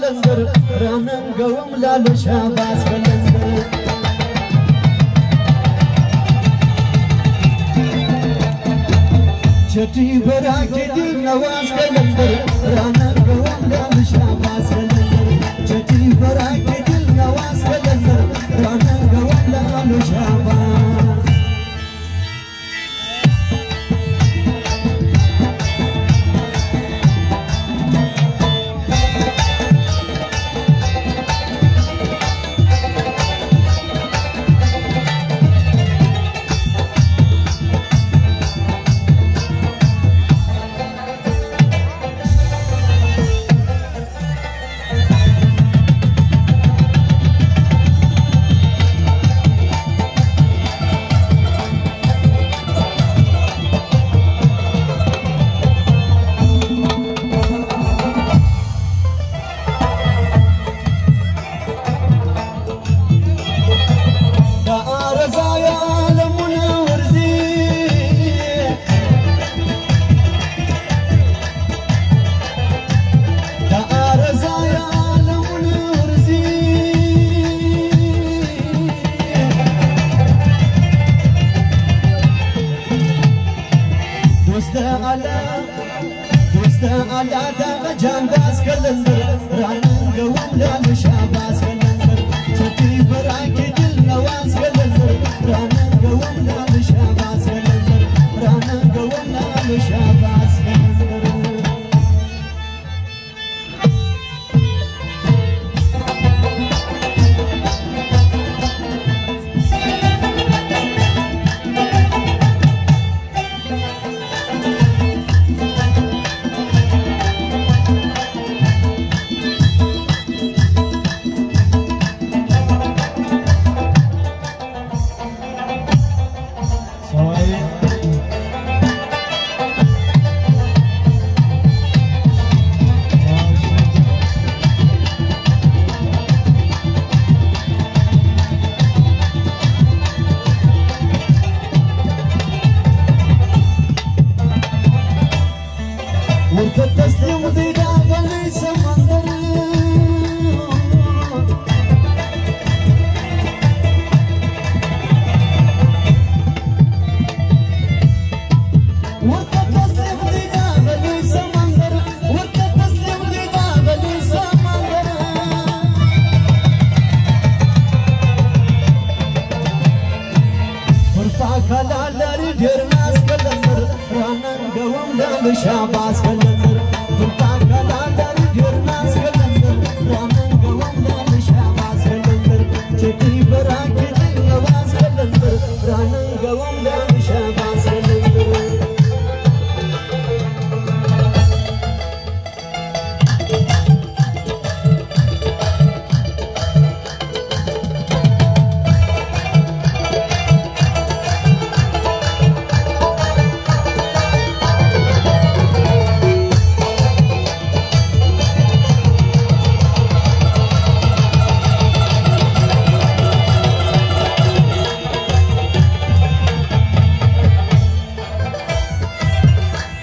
कलंदर रानन गवम लालो शाबाश कलंदर छठी बरा के दिल नवाज कलंदर रानन गवम लालो शाबाश कलंदर छठी बरा के दिल नवाज कलंदर रानन गवम लालो शाबाश على داغ جامباز كلندر رانن قوم لالو شاباز كلندر شتي براك دل نواز كلندر رانن قوم لالو شاباز كلندر رانن قوم لالو شاباز كلندر تسلم ذي داغلي سمندر وتتسلم ذي داغلي سمندر وتتسلم ذي داغلي سمندر ورفعك على رجل ناس كلندر رانن قوم لالو شاباز كلندر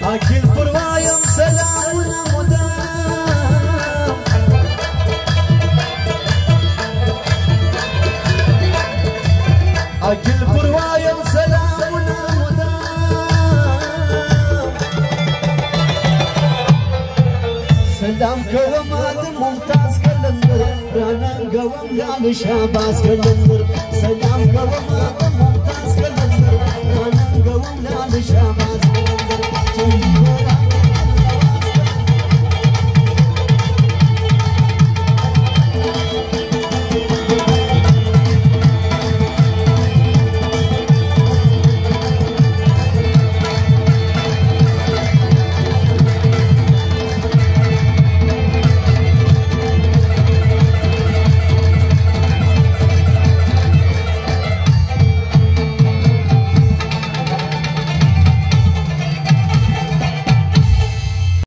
أكل بروايم سلامنا مدام أكل بروايم سلامنا مدام سلام قوم هذا ممتاز كلندر رانن قوم لالو شاباز كلندر سلام قوم هذا ممتاز كلندر رانن قوم لالو شاباز